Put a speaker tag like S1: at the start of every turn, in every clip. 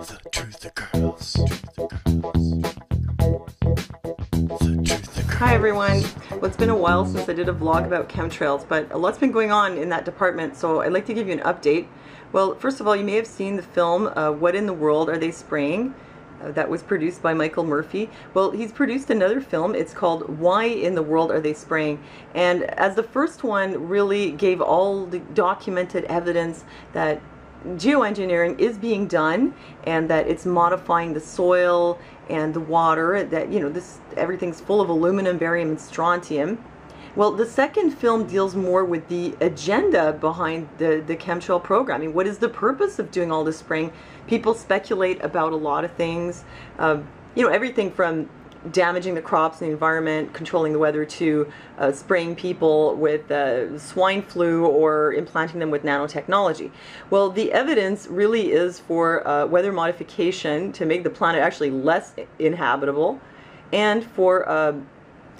S1: The truth occurs.
S2: Hi everyone. Well, it's been a while since I did a vlog about chemtrails, but a lot's been going on in that department, so I'd like to give you an update. Well, first of all, you may have seen the film, What in the World Are They Spraying? That was produced by Michael Murphy. Well, he's produced another film. It's called Why in the World Are They Spraying? And as the first one really gave all the documented evidence that geoengineering is being done and that it's modifying the soil and the water, that, you know, everything's full of aluminum, barium, and strontium. Well, the second film deals more with the agenda behind the chemtrail programming. What is the purpose of doing all this spraying? People speculate about a lot of things, you know, everything from damaging the crops and the environment, controlling the weather, to spraying people with swine flu or implanting them with nanotechnology. Well, the evidence really is for weather modification to make the planet actually less inhabitable, and for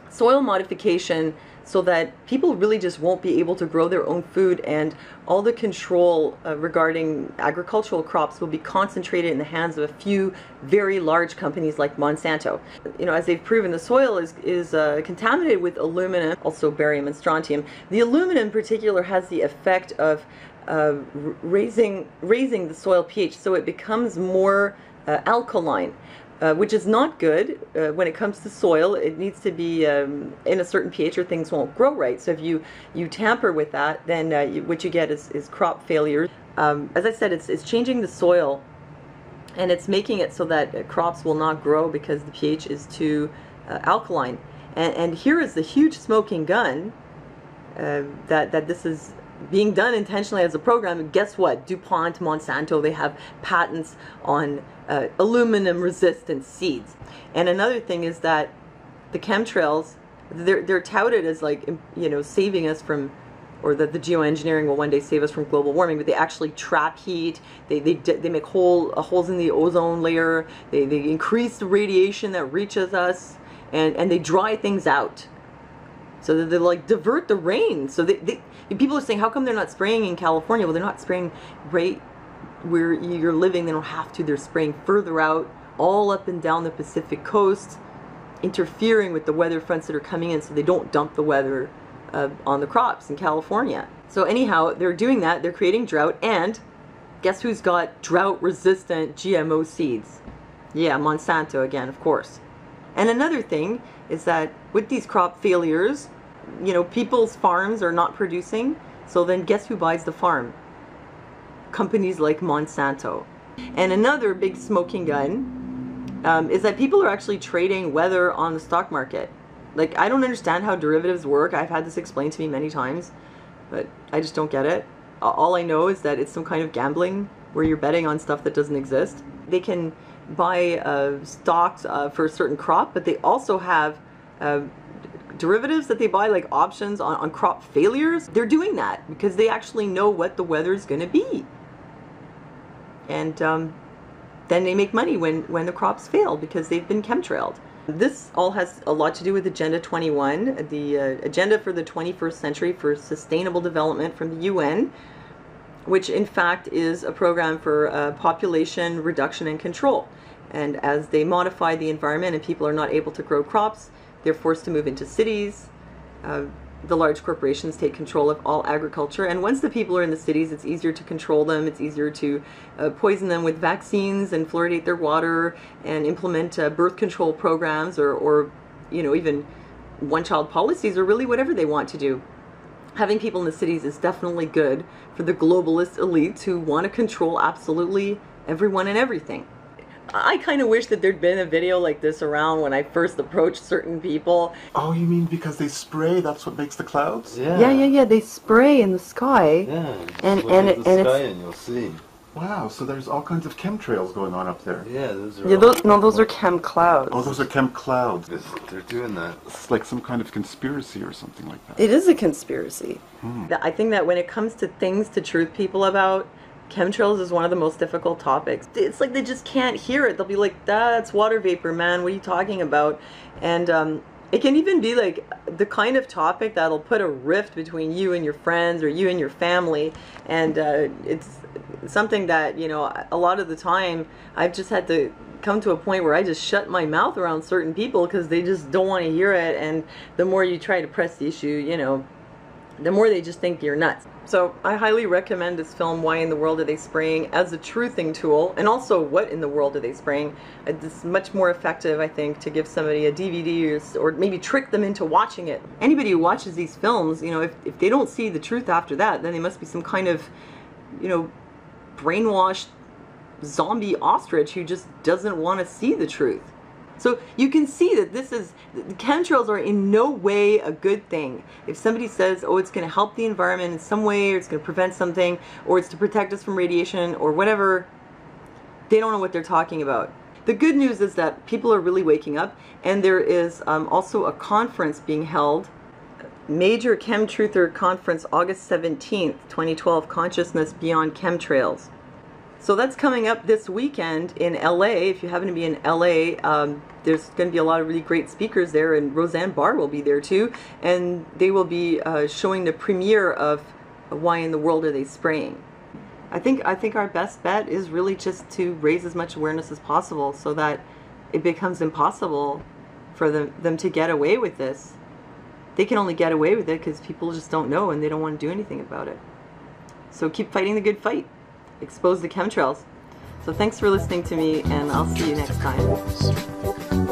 S2: soil modification so that people really just won't be able to grow their own food, and all the control regarding agricultural crops will be concentrated in the hands of a few very large companies like Monsanto. You know, as they've proven, the soil is contaminated with aluminum, also barium and strontium. The aluminum in particular has the effect of raising the soil pH, so it becomes more alkaline. Which is not good when it comes to soil. It needs to be in a certain pH or things won't grow right. So if you tamper with that, then what you get is crop failure. As I said, it's changing the soil, and it's making it so that crops will not grow because the pH is too alkaline. And here is the huge smoking gun that this is being done intentionally as a program. And guess what? DuPont, Monsanto, they have patents on aluminum resistant seeds. And another thing is that the chemtrails, they're touted as, like, you know, saving us from, or that the geoengineering will one day save us from global warming, but they actually trap heat. They make holes in the ozone layer. They increase the radiation that reaches us, and they dry things out. So that they, like, divert the rain. So people are saying, how come they're not spraying in California? Well, they're not spraying right where you're living. They don't have to. They're spraying further out, all up and down the Pacific coast, interfering with the weather fronts that are coming in so they don't dump the weather on the crops in California. So anyhow, they're doing that. They're creating drought. And guess who's got drought-resistant GMO seeds? Yeah, Monsanto again, of course. And another thing is that with these crop failures, you know, people's farms are not producing, so then guess who buys the farm? Companies like Monsanto. And another big smoking gun is that people are actually trading weather on the stock market. Like, I don't understand how derivatives work. I've had this explained to me many times, but I just don't get it. All I know is that it's some kind of gambling where you're betting on stuff that doesn't exist. They can buy stocks for a certain crop, but they also have derivatives that they buy, like options on crop failures. They're doing that because they actually know what the weather is going to be. And then they make money when the crops fail because they've been chemtrailed. This all has a lot to do with Agenda 21, the Agenda for the 21st Century for Sustainable Development from the UN, which in fact is a program for population reduction and control. And as they modify the environment and people are not able to grow crops, they're forced to move into cities. The large corporations take control of all agriculture, and once the people are in the cities, it's easier to control them. It's easier to poison them with vaccines and fluoridate their water and implement birth control programs, or you know, even one-child policies, or really whatever they want to do. Having people in the cities is definitely good for the globalist elites who want to control absolutely everyone and everything. I kind of wish that there'd been a video like this around when I first approached certain people.
S1: Oh, you mean because they spray, that's what makes the clouds?
S2: Yeah. They spray in the sky.
S3: Yeah.
S2: And
S3: look at the sky and you'll see.
S1: Wow, so there's all kinds of chemtrails going on up there.
S3: Yeah, those are.
S2: Yeah, those are chem clouds.
S1: Oh, those are chem clouds.
S3: They're doing that.
S1: It's like some kind of conspiracy or something like that.
S2: It is a conspiracy. I think that when it comes to things to truth people about, chemtrails is one of the most difficult topics. It's like they just can't hear it. They'll be like, that's water vapor, man. What are you talking about? And it can even be like the kind of topic that'll put a rift between you and your friends or you and your family. And it's something that, you know, a lot of the time I've just had to come to a point where I just shut my mouth around certain people because they just don't want to hear it, and the more you try to press the issue, you know, the more they just think you're nuts. So I highly recommend this film, Why in the World Are They Spraying, as a truthing tool, and also What in the World Are They Spraying. It's much more effective, I think, to give somebody a DVD or maybe trick them into watching it. Anybody who watches these films, you know, if they don't see the truth after that, then they must be some kind of, you know, brainwashed zombie ostrich who just doesn't want to see the truth. So you can see that the chemtrails are in no way a good thing. If somebody says, oh, it's going to help the environment in some way, or it's going to prevent something, or it's to protect us from radiation, or whatever, they don't know what they're talking about. The good news is that people are really waking up, and there is also a conference being held, Major Chemtruther Conference, August 17th, 2012, Consciousness Beyond Chemtrails. So that's coming up this weekend in LA. If you happen to be in LA, there's going to be a lot of really great speakers there, and Roseanne Barr will be there too, and they will be showing the premiere of Why in the World Are They Spraying. I think our best bet is really just to raise as much awareness as possible so that it becomes impossible for them to get away with this. They can only get away with it because people just don't know and they don't want to do anything about it. So keep fighting the good fight. Expose the chemtrails. So thanks for listening to me, and I'll see you next time.